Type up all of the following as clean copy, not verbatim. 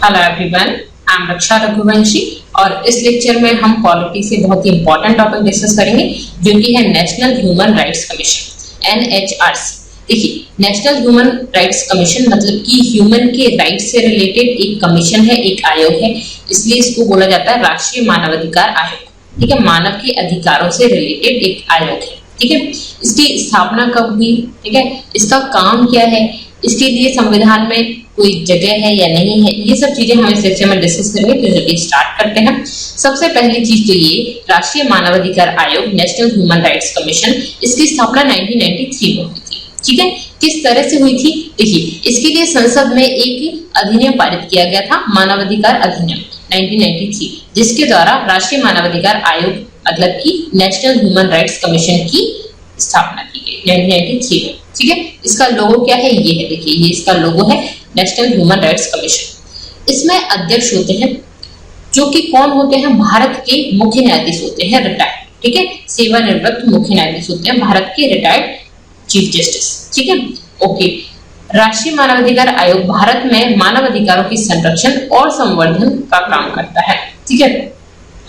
Hello everyone, I am रक्षा रघुवंशी और इस lecture में हम पॉलिटी से बहुत ही इंपॉर्टेंट टॉपिक डिस्कस करेंगे जो कि है national human rights commission NHRC। देखिए, नेशनल ह्यूमन राइट्स कमीशन मतलब कि ह्यूमन के राइट से रिलेटेड एक कमीशन है, एक आयोग है, इसलिए इसको बोला जाता है राष्ट्रीय मानवाधिकार आयोग। ठीक है, मानव के अधिकारों से रिलेटेड एक आयोग है। ठीक है, इसकी स्थापना कब हुई, ठीक है, इसका काम क्या है, इसके लिए संविधान में कोई जगह है या नहीं है, ये सब चीजें हम इस लेक्चर में डिस्कस करेंगे। तो चलिए स्टार्ट करते हैं। सबसे पहली चीज तो ये राष्ट्रीय मानवाधिकार आयोग नेशनल ह्यूमन राइट्स कमीशन, इसकी स्थापना 1993 में हुई थी। ठीक है, किस तरह से हुई थी? देखिए, इसके लिए संसद में एक अधिनियम पारित किया गया था, मानवाधिकार अधिनियम 1993, जिसके द्वारा राष्ट्रीय मानवाधिकार आयोग मतलब कि नेशनल ह्यूमन राइट्स कमीशन की स्थापना की गई 1993 में। ठीक है, इसका लोगो क्या है? ये है, देखिए ये इसका लोगो है, नेशनल ह्यूमन राइट्स कमीशन। इसमें अध्यक्ष होते हैं जो कि कौन होते हैं? भारत के मुख्य न्यायाधीश होते हैं, रिटायर्ड। ठीक है, सेवानिवृत्त मुख्य न्यायाधीश होते हैं भारत के, रिटायर्ड चीफ जस्टिस। ठीक है, ओके। राष्ट्रीय मानवाधिकार आयोग भारत में मानव अधिकारों की संरक्षण और संवर्धन का काम करता है। ठीक है,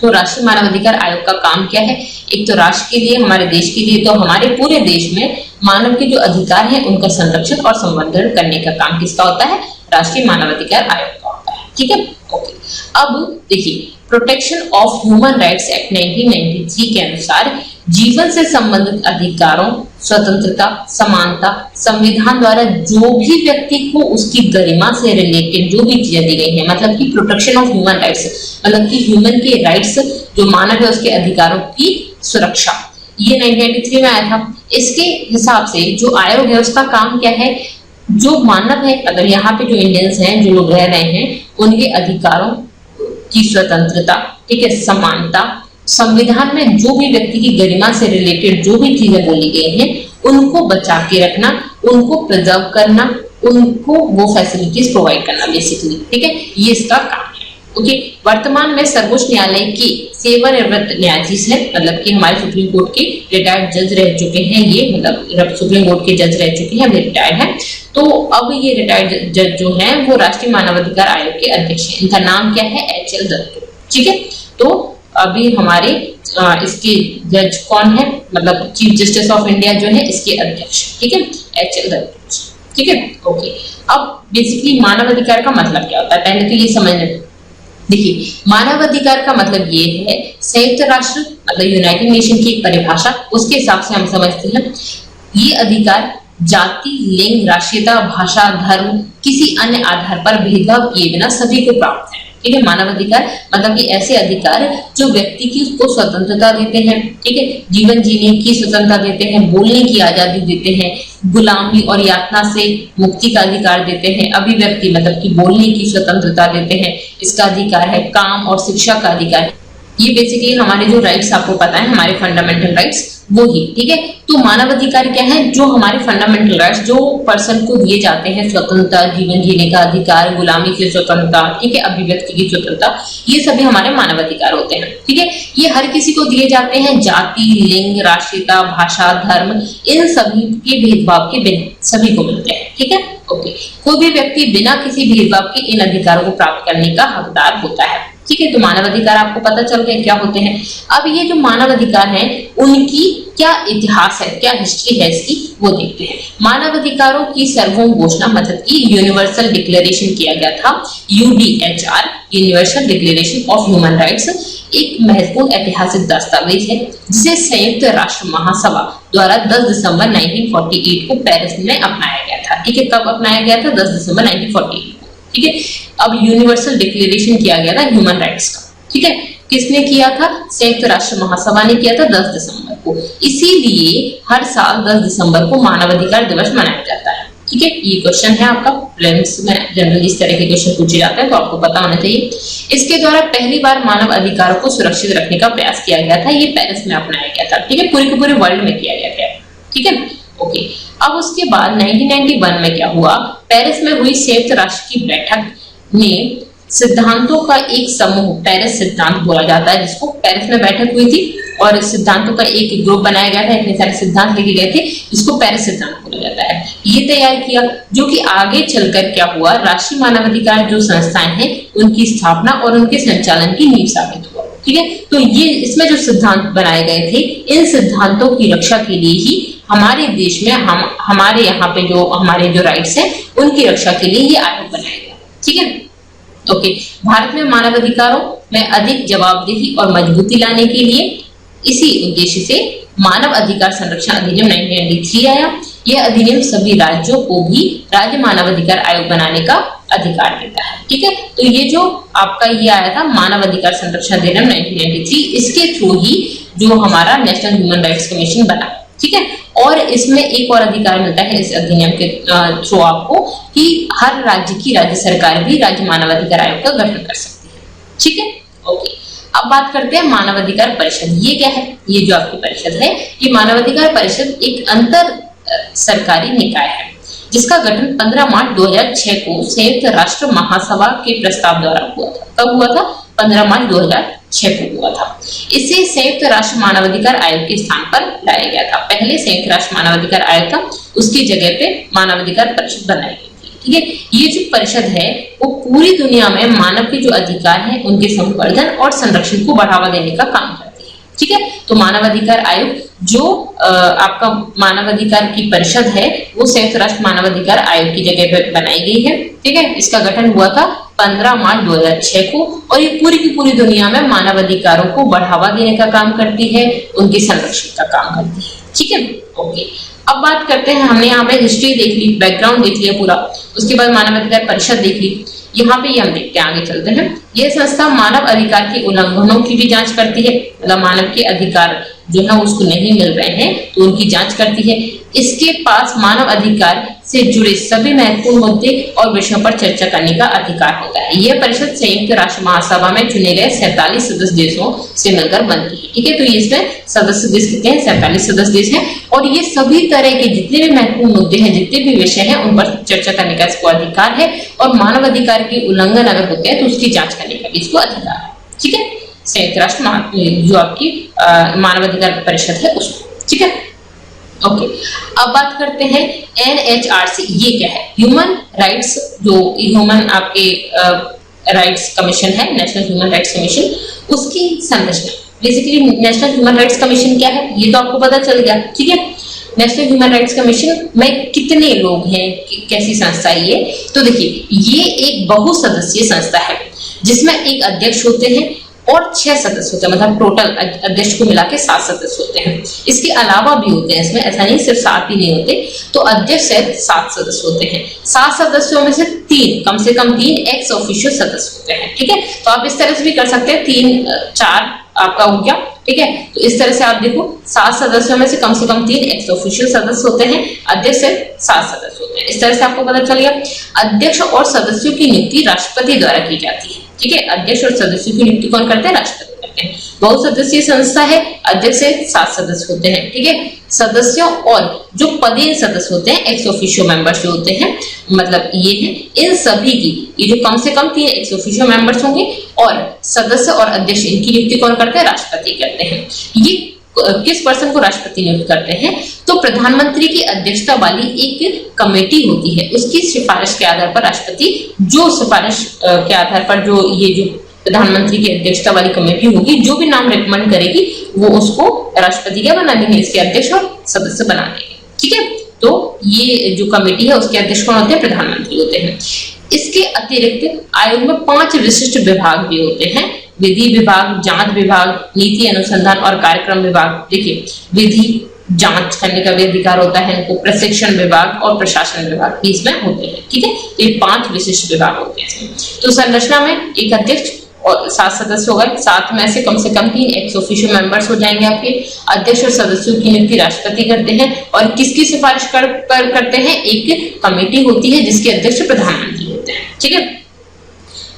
तो राष्ट्रीय मानवाधिकार आयोग का काम क्या है? एक तो राष्ट्र के लिए, हमारे देश के लिए, तो हमारे पूरे देश में मानव के जो अधिकार हैं उनका संरक्षण और संवर्धन करने का काम किसका होता है? राष्ट्रीय मानवाधिकार आयोग का होता है। ठीक है, ओके। अब देखिए, protection of human rights act 1993 के अनुसार जीवन से संबंधित अधिकारों, स्वतंत्रता, समानता, संविधान द्वारा जो भी व्यक्ति को उसकी गरिमा से रिलेटेड जो भी चीजें दी गई है, मतलब कि प्रोटेक्शन ऑफ ह्यूमन राइट्स मतलब कि ह्यूमन के राइट्स, जो मानव है उसके अधिकारों की सुरक्षा, ये 1993 में आया था। इसके हिसाब से जो आयोग है उसका काम क्या है? जो मानव है, मतलब यहाँ पे जो इंडियंस हैं, जो लोग रह रहे हैं, उनके अधिकारों की स्वतंत्रता, ठीक है, समानता, संविधान में जो भी व्यक्ति की गरिमा से रिलेटेड जो भी चीजें बोली गई हैं उनको बचा के रखना, उनको प्रिजर्व करना, उनको वो फैसिलिटीज प्रोवाइड करना बेसिकली। ठीक है, ये इसका काम है। ओके, वर्तमान में सर्वोच्च न्यायालय के सेवानिवृत्त न्यायाधीश है, मतलब कि हमारे सुप्रीम कोर्ट के रिटायर्ड जज रह चुके हैं ये, मतलब सुप्रीम कोर्ट के जज रह चुके हैं, अभी रिटायर्ड है। तो अब ये रिटायर्ड जज जो हैं वो राष्ट्रीय मानवाधिकार आयोग के अध्यक्ष हैं। इनका नाम क्या है? HL दत्तू। ठीक है, तो अभी हमारे इसके जज कौन है? मतलब चीफ जस्टिस ऑफ इंडिया जो है इसके अध्यक्ष। ठीक है, HL दत्तू। ठीक है, ओके। अब बेसिकली मानव अधिकार का मतलब क्या होता है, पहले तो ये समझ लें। देखिए, मानव अधिकार का मतलब ये है, संयुक्त राष्ट्र मतलब यूनाइटेड नेशन की एक परिभाषा, उसके हिसाब से हम समझते हैं ये अधिकार जाति, लिंग, राष्ट्रीयता, भाषा, धर्म, किसी अन्य आधार पर भेदभाव किए बिना सभी को प्राप्त है। ठीक है, मानव अधिकार मतलब कि ऐसे अधिकार जो व्यक्ति की उसको स्वतंत्रता देते हैं, ठीक है, जीवन जीने की स्वतंत्रता देते हैं, बोलने की आजादी देते हैं, गुलामी और यातना से मुक्ति का अधिकार देते हैं, अभिव्यक्ति मतलब कि बोलने की स्वतंत्रता देते हैं, इसका अधिकार है, काम और शिक्षा का अधिकार। ये बेसिकली हमारे जो राइट्स आपको पता है, हमारे फंडामेंटल राइट्स वो ही। ठीक है, तो मानव अधिकार क्या है? जो हमारे फंडामेंटल राइट्स जो पर्सन को दिए जाते हैं, स्वतंत्रता, जीवन जीने का अधिकार, गुलामी से स्वतंत्रता, ठीक है, अभिव्यक्ति की स्वतंत्रता, ये सभी हमारे मानव अधिकार होते हैं। ठीक है, ये हर किसी को दिए जाते हैं, जाति, लिंग, राष्ट्रीयता, भाषा, धर्म, इन सभी के भेदभाव के बिना सभी को मिलते हैं। ठीक है, ओके। कोई भी व्यक्ति बिना किसी भेदभाव के इन अधिकारों को प्राप्त करने का हकदार होता है। ठीक है, तो मानव अधिकार आपको पता चल गया क्या होते हैं। अब ये जो मानव अधिकार हैं उनकी क्या इतिहास है, क्या हिस्ट्री है इसकी, वो देखते हैं। मानव अधिकारों की सार्वभौम घोषणा मतलब कि यूनिवर्सल डिक्लेरेशन किया गया था, UDHR, universal declaration of human rights, एक महत्वपूर्ण ऐतिहासिक दस्तावेज है जिसे संयुक्त राष्ट्र महासभा द्वारा 10 दिसंबर 1948 को पेरिस में अपनाया गया था। ठीक है, कब अपनाया गया था? 10 दिसंबर 1948। ठीक है, अब यूनिवर्सल डिक्लेरेशन किया गया था ह्यूमन राइट्स का। ठीक है, किसने किया था? संयुक्त राष्ट्र महासभा ने किया था 10 दिसंबर को। इसीलिए हर साल 10 दिसंबर को मानवाधिकार दिवस मनाया जाता है। ठीक है, ये क्वेश्चन है आपका, प्रीलिम्स में जनरली इस तरह के क्वेश्चन पूछे जाते हैं, तो आपको पता होना चाहिए। इसके द्वारा पहली बार मानव अधिकारों को सुरक्षित रखने का प्रयास किया गया था, ये पेरिस में अपनाया गया था। ठीक है, पूरे के पूरे वर्ल्ड में किया गया था। ठीक है, ओके। अब उसके बाद 1991 में क्या हुआ? पेरिस में हुई संयुक्त राष्ट्र की बैठक में सिद्धांतों का एक समूह, पेरिस सिद्धांत बोला जाता है जिसको, पेरिस में बैठक हुई थी और सिद्धांतों का एक ग्रुप बनाया गया था, इतने सारे सिद्धांत लिखे गए थे, इसको पेरिस सिद्धांत बोला जाता है। ये तैयार किया, जो कि आगे चलकर क्या हुआ, राष्ट्रीय मानवाधिकार जो संस्थाएं हैं उनकी स्थापना और उनके संचालन की नींव साबित हुआ। ठीक है, तो ये इसमें जो सिद्धांत बनाए गए थे, इन सिद्धांतों की रक्षा के लिए ही हमारे देश में हमारे यहाँ पे जो हमारे जो राइट्स हैं उनकी रक्षा के लिए ये आयोग बनाया गया। ठीक है, ओके। भारत में मानवाधिकारों में अधिक जवाबदेही और मजबूती लाने के लिए इसी उद्देश्य से मानव अधिकार संरक्षण अधिनियम 1993 आया। यह अधिनियम सभी राज्यों को भी राज्य मानवाधिकार आयोग बनाने का अधिकार देता है। ठीक है, तो ये जो आपका ये आया था मानव अधिकार संरक्षण अधिनियम 1993, इसके थ्रू ही जो हमारा नेशनल ह्यूमन राइट्स कमीशन बना। ठीक है, और इसमें एक और अधिकार मिलता है इस अधिनियम के थ्रू आपको कि हर राज्य की राज्य सरकार भी राज्य मानवाधिकार आयोग का गठन कर सकती है। ठीक है, ओके। अब बात करते हैं मानवाधिकार परिषद। ये क्या है? ये जो आपकी परिषद है, ये मानवाधिकार परिषद एक अंतर सरकारी निकाय है जिसका गठन 15 मार्च 2006 को संयुक्त राष्ट्र महासभा के प्रस्ताव द्वारा हुआ था। कब हुआ था? 15 मार्च 2006 को हुआ था। इसे संयुक्त राष्ट्र मानवाधिकार आयोग के स्थान पर लाया गया था। पहले संयुक्त राष्ट्र मानवाधिकार आयोग था, उसकी जगह पे मानवाधिकार परिषद बनाई गई थी। ठीक है, ये जो परिषद है वो पूरी दुनिया में मानव के जो अधिकार हैं उनके संवर्धन और संरक्षण को बढ़ावा देने का काम करती है। ठीक है, तो मानवाधिकार आयोग जो आपका मानवाधिकार की परिषद है वो संयुक्त राष्ट्र मानवाधिकार आयोग की जगह पर बनाई गई है। ठीक है, इसका गठन हुआ था 15 मार्च 2006 को और ये पूरी की पूरी दुनिया में मानवाधिकारों को बढ़ावा देने का काम करती है, उनके संरक्षण का काम करती है। ठीक है, ओके। अब बात करते हैं, हमने यहाँ पे हिस्ट्री देख ली, बैकग्राउंड देख लिया पूरा, उसके बाद मानवाधिकार परिषद देख ली। यहाँ पे हम देखते हैं, आगे चलते हैं। यह संस्था मानव अधिकार के उल्लंघनों की भी जांच करती है, मतलब मानव के अधिकार जो है उसको नहीं मिल रहे हैं तो उनकी जांच करती है। इसके पास मानव अधिकार से जुड़े सभी महत्वपूर्ण मुद्दे और विषयों पर चर्चा करने का अधिकार होता है। यह परिषद संयुक्त राष्ट्र महासभा में चुने गए 47 सदस्य देशों से मिलकर बनती है। ठीक है, तो इसमें सदस्य देश कितने हैं? 47 सदस्य देश हैं और ये सभी तरह के जितने भी महत्वपूर्ण मुद्दे हैं, जितने भी विषय हैं, उन पर चर्चा करने का इसको अधिकार है और मानव अधिकार के उल्लंघन अगर होते हैं तो उसकी जांच करने का भी इसको अधिकार है। ठीक है, संयुक्त राष्ट्र जो आपकी मानवाधिकार परिषद है उसको। ठीक है, ओके। अब बात करते हैं NHRC। ये क्या है? ह्यूमन राइट्स, जो ह्यूमन आपके राइट्स कमीशन है, नेशनल ह्यूमन राइट्स कमीशन, उसकी संरचना। Basically national human rights commission क्या है ये तो आपको पता चल गया। ठीक है, नेशनल ह्यूमन राइट्स कमीशन में कितने लोग हैं, कैसी संस्था है ये? तो देखिए, ये एक बहुसदस्यीय संस्था है जिसमें एक अध्यक्ष होते हैं और 6 सदस्य होते हैं, मतलब टोटल अध्यक्ष को मिला के 7 सदस्य होते हैं। इसके अलावा भी होते हैं इसमें, ऐसा नहीं सिर्फ 7 ही नहीं होते। तो अध्यक्ष से 7 सदस्य होते हैं। 7 सदस्यों में से 3, कम से कम 3 एक्स ऑफिशियो सदस्य होते हैं। ठीक है, तो आप इस तरह से भी कर सकते हैं, 3 4 आपका हो गया। ठीक है, तो इस तरह से आप देखो, 7 सदस्यों में से कम 3 एक्स ऑफिशियो सदस्य होते हैं, अध्यक्ष से 7 सदस्य होते हैं। इस तरह से आपको पता चल गया। अध्यक्ष और सदस्यों की नियुक्ति राष्ट्रपति द्वारा की जाती है। ठीक है, अध्यक्ष और सदस्यों की नियुक्ति कौन करते हैं? राष्ट्रपति करते हैं। बहुसदस्यीय संस्था है, अध्यक्ष से 7 सदस्य होते हैं। ठीक है, सदस्यों और जो पदेन सदस्य होते हैं, एक्स ऑफिशियो मेंबर्स जो होते हैं, मतलब ये है, इन सभी की ये जो कम से कम 3 एक्स ऑफिशियो मेंबर्स होंगे और सदस्य और अध्यक्ष, इनकी नियुक्ति कौन करते हैं? राष्ट्रपति करते हैं। ये किस पर्सन को राष्ट्रपति नियुक्त करते हैं? तो प्रधानमंत्री की अध्यक्षता वाली एक कमेटी होती है, उसकी सिफारिश के आधार पर राष्ट्रपति, जो सिफारिश के आधार पर जो ये जो प्रधानमंत्री की अध्यक्षता वाली कमेटी होगी, जो भी नाम रिकमेंड करेगी वो उसको राष्ट्रपति क्या बना देंगे? इसके अध्यक्ष और सदस्य बना देंगे। ठीक है, तो ये जो कमेटी है उसके अध्यक्ष कौन होते हैं? प्रधानमंत्री होते हैं। इसके अतिरिक्त आयोग में 5 विशिष्ट विभाग भी होते हैं। विधि विभाग, जांच विभाग, नीति अनुसंधान और कार्यक्रम विभाग। देखिए, विधि जांच करने का भी अधिकार होता है इनको, प्रशिक्षण विभाग और प्रशासन विभाग भी इसमें होते हैं। ठीक है, तो ये 5 विशिष्ट विभाग होते हैं। तो संरचना में एक अध्यक्ष और 7 सदस्य हो गए, 7 में से कम 3 एक्स ऑफिशियो मेंबर्स हो जाएंगे आपके। अध्यक्ष और सदस्यों की नियुक्ति राष्ट्रपति करते हैं और किसकी सिफारिश करते हैं? एक कमेटी होती है जिसके अध्यक्ष प्रधानमंत्री होते हैं। ठीक है,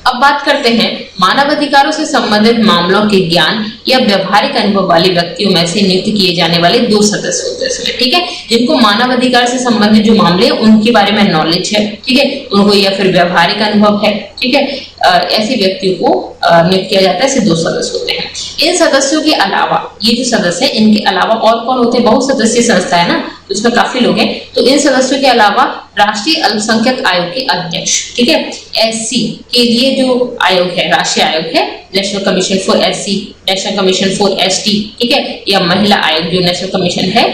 अब बात करते हैं मानव अधिकारों से संबंधित मामलों के ज्ञान या व्यवहारिक अनुभव वाले व्यक्तियों में से नियुक्त किए जाने वाले 2 सदस्य होते हैं इसमें, ठीक है, जिनको मानव अधिकार से संबंधित जो मामले हैं उनके बारे में नॉलेज है, ठीक है, उनको या फिर व्यवहारिक अनुभव है, ठीक है, ऐसे व्यक्तियों को नियुक्त किया जाता है। ऐसे 2 सदस्य होते हैं। इन सदस्यों के अलावा ये जो सदस्य हैं इनके अलावा और कौन होते हैं? बहुसदस्यीय संस्था है ना, तो इसमें काफी लोग हैं। तो इन सदस्यों के अलावा राष्ट्रीय अल्पसंख्यक आयोग के अध्यक्ष, ठीक है, एससी के लिए जो आयोग है, राष्ट्रीय आयोग है, national commission for SC, national commission for ST, ठीक है, या महिला आयोग जो नेशनल कमीशन है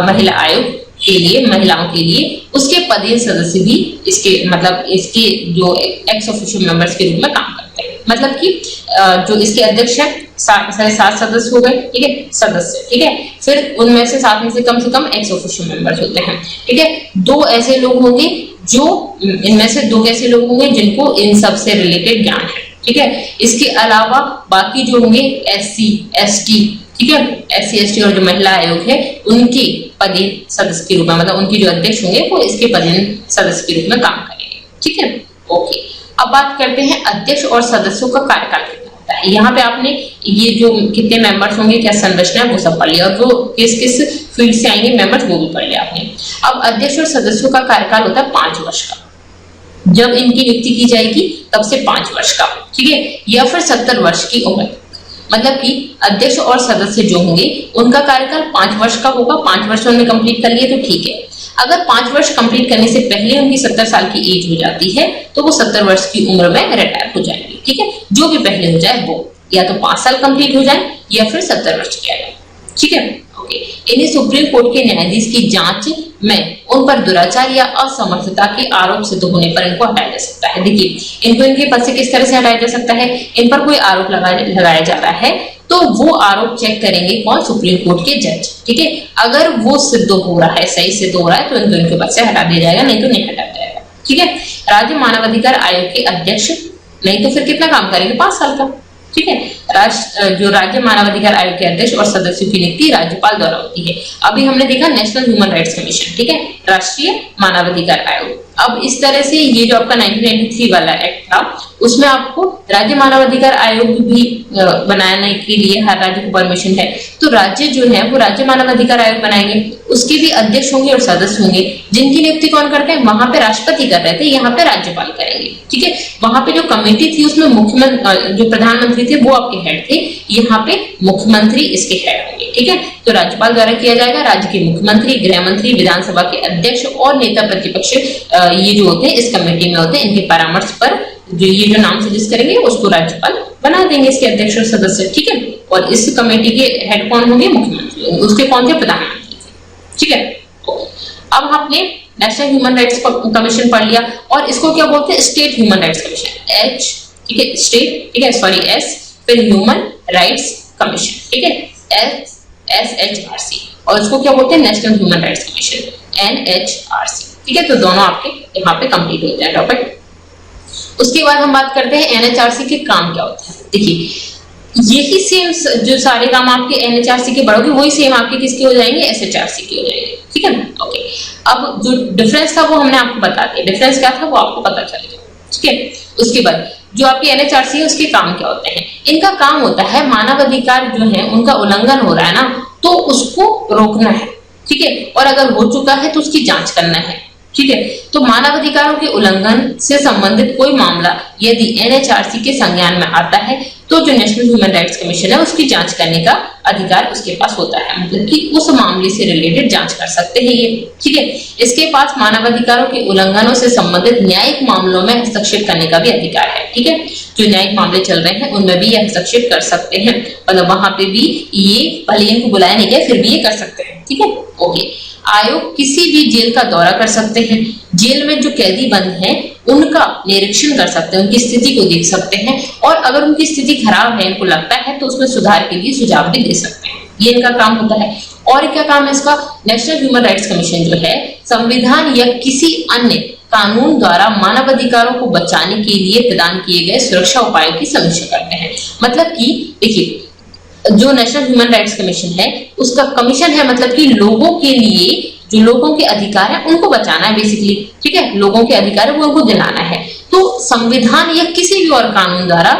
महिला आयोग के लिए, महिलाओं के लिए, उसके पदेन सदस्य भी इसके मतलब इसके जो एक्स ऑफिशियो मेंबर्स के रूप में काम करते हैं। मतलब कि जो इसके अध्यक्ष है 7 सदस्य हो गए, ठीक है, सदस्य, ठीक है, फिर उनमें से 7 में से कम एक्स ऑफिशियो मेंबर्स होते हैं, ठीक है। 2 ऐसे लोग होंगे जो इनमें से 2 ऐसे लोग होंगे जिनको इन सब से रिलेटेड ज्ञान है, ठीक है। इसके अलावा बाकी जो होंगे एससी एसटी, ठीक है, एससी एसटी और जो महिला आयोग है उनके पदेन सदस्य के रूप में, मतलब उनके जो अध्यक्ष होंगे वो इसके पदेन सदस्य के रूप में काम करेंगे, ठीक है, ओके। अब बात करते हैं अध्यक्ष और सदस्यों का कार्यकाल कितना होता है। यहाँ पे आपने ये जो कितने मेंबर्स होंगे, क्या संरचना है, वो सब पढ़ लिया, और वो किस किस फील्ड से आएंगे मेंबर्स वो भी पढ़ लिया आपने। अब अध्यक्ष और सदस्यों का कार्यकाल होता है 5 वर्ष का। जब इनकी नियुक्ति की जाएगी तब से 5 वर्ष का, ठीक है, या फिर 70 वर्ष की उम्र। मतलब कि अध्यक्ष और सदस्य जो होंगे उनका कार्यकाल 5 वर्ष का होगा। 5 वर्ष उन्होंने कंप्लीट कर लिए तो ठीक है। अगर 5 वर्ष कंप्लीट करने से पहले उनकी 70 साल की एज हो जाती है तो वो 70 वर्ष की उम्र में रिटायर हो जाएंगे, ठीक है। जो भी पहले हो जाए वो या तो 5 साल कंप्लीट हो जाए या फिर 70 वर्ष किया जाए, ठीक है, ओके। इन्हें सुप्रीम कोर्ट के न्यायाधीश की जांच में उन पर दुराचार या असमर्थता के आरोप सिद्ध होने पर इनको हटाया जा सकता है। देखिए इनको इनके पद से किस तरह से हटाया जा सकता है। इन पर कोई आरोप लगाया जा रहा है तो वो आरोप चेक करेंगे कौन? सुप्रीम कोर्ट के जज, ठीक है। अगर वो सिद्ध हो रहा है, सही सिद्ध हो रहा है तो इनको इनके पद से हटा दिया जाएगा, नहीं तो नहीं हटाया जाएगा, ठीक है। राज्य मानवाधिकार आयोग के अध्यक्ष नहीं तो फिर कितना काम करेंगे? 5 साल का, ठीक है। जो राज्य मानवाधिकार आयोग के अध्यक्ष और सदस्यों की नियुक्ति राज्यपाल द्वारा होती है। अभी हमने देखा नेशनल ह्यूमन राइट्स कमीशन, ठीक है, राष्ट्रीय मानवाधिकार आयोग। अब इस तरह से ये जो आपका 1993 वाला एक्ट था उसमें आपको राज्य मानवाधिकार आयोग भी बनाने के लिए हर राज्य को परमिशन है, तो राज्य जो है वो राज्य मानवाधिकार आयोग बनाएंगे, उसके भी अध्यक्ष होंगे और सदस्य होंगे, जिनकी नियुक्ति कौन करते हैं? वहां पे राष्ट्रपति कर रहे थे, यहाँ पे राज्यपाल करेंगे, ठीक है। वहां पे जो कमेटी थी उसमें मुख्यमंत्री, जो प्रधानमंत्री थे वो आपके हेड थे, यहाँ पे मुख्यमंत्री इसके हेड होंगे, ठीक है। तो राज्यपाल द्वारा किया जाएगा। राज्य के मुख्यमंत्री, गृह मंत्री, विधानसभा के अध्यक्ष और नेता प्रतिपक्ष ये जो होते हैं इस कमेटी में होते हैं। इनके परामर्श पर जो ये जो नाम सजेस्ट करेंगे उसको राज्यपाल बना देंगे इसके अध्यक्ष और सदस्य, ठीक है। और इस कमेटी के हेड कौन होंगे? मुख्यमंत्री, उसके कौन थे? प्रधानमंत्री, ठीक है। अब आपने नेशनल ह्यूमन राइट्स कमीशन पढ़ लिया और इसको क्या बोलते हैं? State human rights commission, H, ठीक है, स्टेट, ठीक है, सॉरी एस, फिर ह्यूमन राइट्स कमीशन, ठीक है, SHRC, और इसको क्या बोलते हैं? National human rights commission, NHRC, ठीक है। तो दोनों आपके यहाँ पे कंप्लीट हो जाएगा टॉपिक। उसके बाद हम बात करते हैं NHRC के काम क्या होते हैं। देखिए यही सेम जो सारे काम आपके NHRC के बढ़ोगे वही सेम आपके किसके हो जाएंगे? SHRC के हो जाएंगे, ठीक है, ओके। अब जो डिफरेंस था वो हमने आपको बता दिया, डिफरेंस क्या था वो आपको पता चलेगा, ठीक है। उसके बाद जो आपकी NHRC है उसके काम क्या होते हैं? इनका काम होता है मानव अधिकार जो है उनका उल्लंघन हो रहा है ना तो उसको रोकना है, ठीक है, और अगर हो चुका है तो उसकी जांच करना है, ठीक है। तो मानव अधिकारों के उल्लंघन से संबंधित कोई मामला यदि NHRC के संज्ञान में आता है तो जो नेशनल ह्यूमन राइट्स कमीशन है उसकी जांच करने का अधिकार उसके पास होता है, मतलब कि उस मामले से रिलेटेड जांच कर सकते हैं ये, ठीक है। इसके पास मानवाधिकारों के उल्लंघनों से संबंधित न्यायिक मामलों में हस्तक्षेप करने का भी अधिकार है, ठीक है। जो न्यायिक मामले चल रहे हैं उनमें भी ये हस्तक्षेप कर सकते हैं, मतलब वहां पे भी ये भले इनको बुलाया नहीं गया फिर भी ये कर सकते हैं, ठीक है, ओके। आयोग किसी भी जेल का दौरा कर सकते हैं, जेल में जो कैदी बंद हैं उनका निरीक्षण कर सकते हैं, उनकी स्थिति को देख सकते हैं, और अगर उनकी स्थिति खराब है, इनको लगता है तो उसमें सुधार के लिए सुझाव भी दे सकते हैं, ये इनका काम होता है। और क्या काम है इसका? नेशनल ह्यूमन राइट्स कमीशन जो है संविधान या किसी अन्य कानून द्वारा मानव अधिकारों को बचाने के लिए प्रदान किए गए सुरक्षा उपायों की समीक्षा करते हैं। मतलब कि देखिए जो नेशनल ह्यूमन राइट्स कमीशन है उसका कमीशन है मतलब कि लोगों के लिए जो लोगों के अधिकार है उनको बचाना है बेसिकली, ठीक है, लोगों के अधिकार है वो उनको दिलाना है। तो संविधान या किसी भी और कानून द्वारा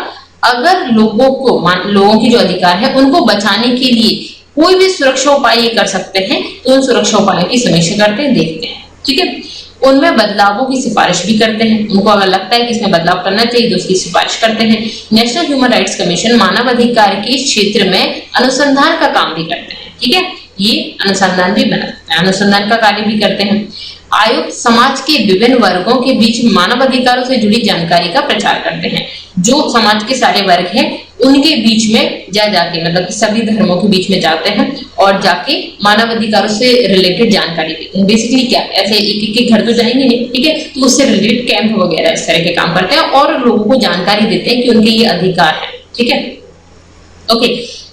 अगर लोगों की जो अधिकार है उनको बचाने के लिए कोई भी सुरक्षा उपाय ये कर सकते हैं, तो उन सुरक्षा उपायों की समीक्षा करते हैं, देखते हैं। ठीक है, उनमें बदलावों की सिफारिश भी करते हैं। उनको अगर लगता है कि इसमें बदलाव करना चाहिए तो उसकी सिफारिश करते हैं। नेशनल ह्यूमन राइट्स कमीशन मानव अधिकार के क्षेत्र में अनुसंधान का काम भी करते हैं। ठीक है, ये अनुसंधान भी बनाते हैं, अनुसंधान का कार्य भी करते हैं। आयोग समाज के विभिन्न वर्गों के बीच मानव अधिकारों से जुड़ी जानकारी का प्रचार करते हैं। जो समाज के सारे वर्ग हैं उनके बीच में जाके मतलब सभी धर्मों के बीच में जाते हैं और जाके मानव अधिकारों से रिलेटेड जानकारी देते हैं। बेसिकली क्या, ऐसे एक एक घर तो जाएंगे नहीं, ठीक है, तो उससे रिलेटेड कैंप वगैरह इस तरह के काम करते हैं और लोगों को जानकारी देते हैं कि उनके ये अधिकार है। ठीक है, ओके।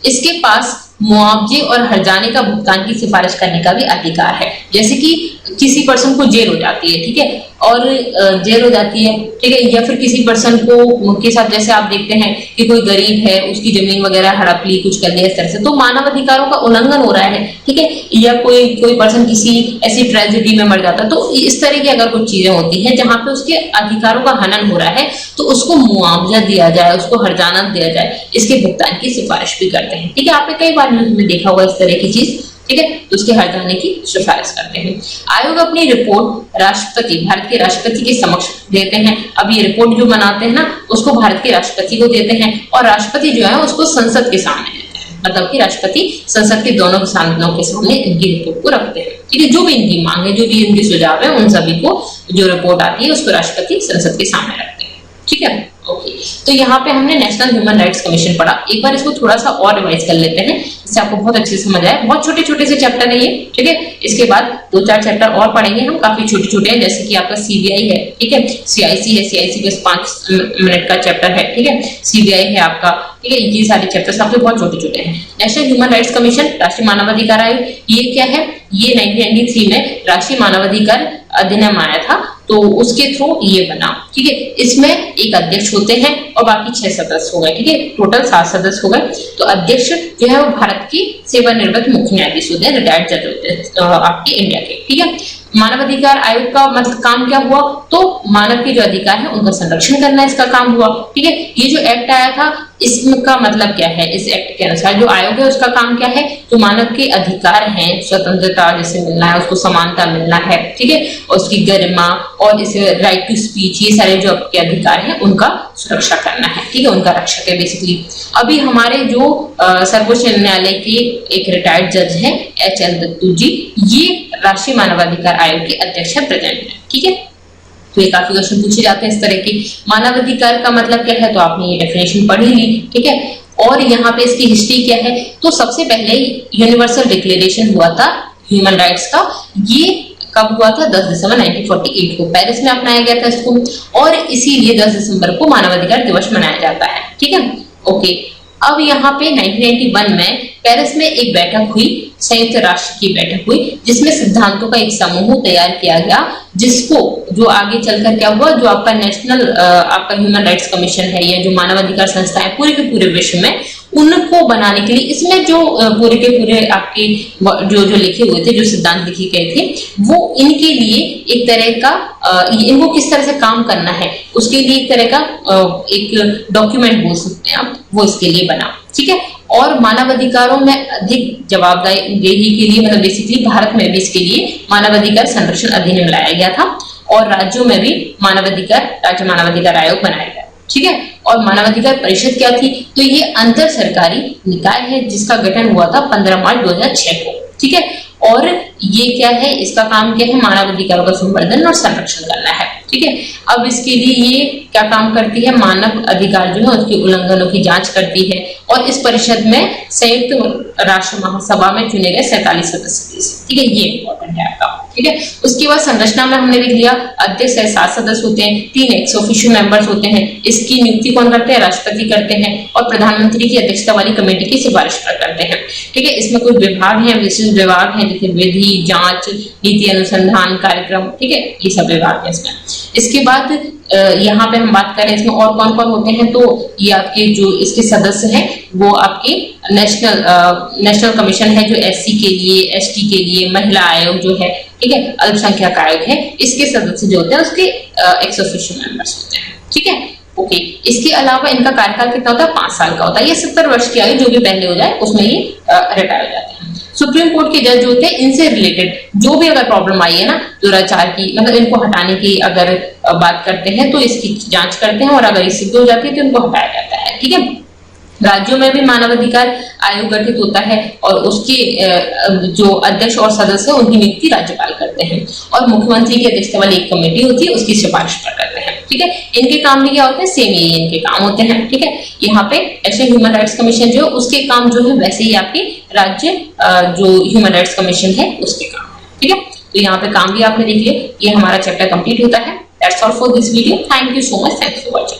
इसके पास मुआवजे और हर्जाने का भुगतान की सिफारिश करने का भी अधिकार है। जैसे कि किसी पर्सन को जेल हो जाती है, ठीक है, और जेल हो जाती है, ठीक है, या फिर किसी पर्सन को के साथ जैसे आप देखते हैं कि कोई गरीब है, उसकी जमीन वगैरह हड़प ली, कुछ कर लिया इस तरह से, तो मानव अधिकारों का उल्लंघन हो रहा है, ठीक है, या कोई पर्सन किसी ऐसी ट्रेजेडी में मर जाता है, तो इस तरह की अगर कुछ चीजें होती हैं जहां पे उसके अधिकारों का हनन हो रहा है तो उसको मुआवजा दिया जाए, उसको हर्जाना दिया जाए, इसके भुगतान की सिफारिश भी करते हैं। ठीक है, आपने कई बार न्यूज में देखा होगा इस तरह की चीज, ठीक है, तो उसके हर्जाने की सिफारिश करते हैं। आयोग अपनी रिपोर्ट राष्ट्रपति, भारत के राष्ट्रपति के समक्ष देते हैं। अब ये रिपोर्ट जो बनाते हैं ना, उसको भारत के राष्ट्रपति को देते हैं और राष्ट्रपति जो है उसको संसद के सामने देते हैं। मतलब कि राष्ट्रपति संसद के दोनों सदनों के सामने इनकी रिपोर्ट को रखते हैं। ठीक है, जो भी इनकी मांग है, जो भी इनके सुझाव है, उन सभी को जो रिपोर्ट आती है उसको राष्ट्रपति संसद के सामने रखते हैं। ठीक है, ओके। तो यहाँ पे हमने नेशनल ह्यूमन राइट्स कमीशन पढ़ा। एक बार इसको थोड़ा सा और रिवाइज कर लेते हैं, इससे आपको बहुत अच्छे से समझ आए। बहुत छोटे छोटे से चैप्टर है ये, ठीक है। इसके बाद 2-4 चैप्टर और पढ़ेंगे हम, काफी छोटे छोटे हैं, जैसे कि आपका सीबीआई है, ठीक है, सीआईसी है, सीआईसी बस 5 मिनट का चैप्टर है, ठीक है, सीबीआई है आपका, ठीक है। ये सारे चैप्टर्स आपके बहुत छोटे छोटे हैं। नेशनल ह्यूमन राइट्स कमीशन, राष्ट्रीय मानवाधिकार आयोग, ये क्या है, ये 1993 में राष्ट्रीय मानवाधिकार अधिनियम आया था, तो उसके थ्रू ये बना। ठीक है, इसमें एक अध्यक्ष होते हैं और बाकी 6 सदस्य हो गए। ठीक है, टोटल 7 सदस्य हो गए। तो अध्यक्ष जो है वो भारत की सेवानिवृत्त मुख्य न्यायाधीश होते हैं, रिटायर्ड जज होते हैं आपके इंडिया के। ठीक है, मानवाधिकार आयोग का मतलब काम क्या हुआ, तो मानव के जो अधिकार है उनका संरक्षण करना इसका काम हुआ। ठीक है, ये जो एक्ट आया था इसका मतलब क्या है, इस एक्ट के अनुसार जो आयोग है उसका काम क्या है, जो मानव के अधिकार हैं, स्वतंत्रता जैसे मिलना है, उसको समानता मिलना है, ठीक है, और उसकी गरिमा और इसे राइट टू स्पीच, ये सारे जो आपके अधिकार हैं उनका सुरक्षा करना है। ठीक है, उनका रक्षक है बेसिकली। अभी हमारे जो सर्वोच्च न्यायालय के एक रिटायर्ड जज हैं HL दत्तू जी, ये राष्ट्रीय मानवाधिकार आयोग के अध्यक्ष है, प्रेजेंट है। ठीक है, तो ये काफी क्वेश्चन पूछे जाते हैं इस तरह के। मानवाधिकार का मतलब क्या है, तो आपने ये डेफिनेशन पढ़ ही ली। ठीक है, और यहाँ पे इसकी हिस्ट्री क्या है, तो सबसे पहले यूनिवर्सल डिक्लेरेशन हुआ था ह्यूमन राइट्स का। ये कब हुआ था, 10 दिसंबर 1948 को पेरिस में अपनाया गया था इसको, और इसीलिए 10 दिसंबर को मानवाधिकार दिवस मनाया जाता है। ठीक है, ओके। अब यहाँ पे 1991 में पेरिस में एक बैठक हुई, संयुक्त राष्ट्र की बैठक हुई, जिसमें सिद्धांतों का एक समूह तैयार किया गया, जिसको जो आगे चलकर क्या हुआ, जो आपका नेशनल आपका ह्यूमन राइट्स कमीशन है या जो मानवाधिकार संस्था है पूरे के पूरे विश्व में, उनको बनाने के लिए इसमें जो पूरे के पूरे आपके जो लिखे हुए थे, जो सिद्धांत लिखे गए थे, वो इनके लिए एक तरह का इनको किस तरह से काम करना है उसके लिए एक तरह का एक डॉक्यूमेंट बोल सकते हैं आप, वो इसके लिए बना। ठीक है, और मानवाधिकारों में अधिक जवाबदेही के लिए मतलब बेसिकली भारत में भी इसके लिए मानवाधिकार संरक्षण अधिनियम लाया गया था, और राज्यों में भी राज्य मानवाधिकार आयोग बनाया गया। ठीक है, और मानवाधिकार परिषद क्या थी, तो ये अंतर सरकारी निकाय है जिसका गठन हुआ था 15 मार्च 2006 को। ठीक है, और ये क्या है, इसका काम क्या है, मानवाधिकारों का संवर्धन और संरक्षण करना है। ठीक है, अब इसके लिए ये क्या काम करती है, मानव अधिकार जो है उसके उल्लंघनों की जांच करती है, और इस परिषद में संयुक्त राष्ट्र महासभा में चुने गए 47 सदस्य। ठीक है, ये इंपॉर्टेंट है आपका। ठीक है, उसके बाद संरचना में हमने लिख लिया, अध्यक्ष है, 7 सदस्य होते हैं, 3 एक्स ऑफिशियो मेंबर्स होते हैं। इसकी नियुक्ति कौन करते हैं, राष्ट्रपति करते हैं, और प्रधानमंत्री की अध्यक्षता वाली कमेटी की सिफारिश करते हैं। ठीक है, इसमें कुछ विभाग हैं, विशिष्ट विभाग हैं, जैसे विधि, जांच, नीति अनुसंधान कार्यक्रम। ठीक है, ये सब विभाग है इसमें। इसके बाद यहाँ पे हम बात करें इसमें और कौन कौन होते हैं, तो ये आपके जो इसके सदस्य हैं वो आपके नेशनल कमीशन है जो एससी के लिए, एसटी के लिए, महिला आयोग जो है, ठीक है, अल्पसंख्यक आयोग है, इसके सदस्य जो होते हैं उसके एक्स ऑफिशियो मेंबर्स होते हैं, ठीक है। ओके, इसके अलावा इनका कार्यकाल कितना होता है? 5 साल का होता है। ये 70 वर्ष की आयु जो भी पहले हो जाए उसमें ये रिटायर हो जाते हैं। सुप्रीम कोर्ट के जज जो होते हैं इनसे रिलेटेड जो भी अगर प्रॉब्लम आई है ना दुराचार की, मतलब इनको हटाने की अगर बात करते हैं तो इसकी जांच करते हैं, और अगर ये सिद्ध हो जाती है तो इनको हटाया जाता है, ठीक है। राज्यों में भी मानवाधिकार आयोग गठित होता है और उसके जो अध्यक्ष और सदस्य उनकी नियुक्ति राज्यपाल करते हैं, और मुख्यमंत्री की अध्यक्षता वाली एक कमेटी होती है उसकी सिफारिश पर करते हैं, ठीक है। इनके काम भी क्या होते हैं? सेम यही इनके काम होते हैं, ठीक है। यहाँ पे नेशनल ह्यूमन राइट्स कमीशन जो उसके काम जो है वैसे ही आपके राज्य जो ह्यूमन राइट्स कमीशन है उसके काम, ठीक है। तो यहाँ पे काम भी आपने देख लिया। ये हमारा चैप्टर कंप्लीट होता है। That's all for this video. Thank you so much. Thanks for watching.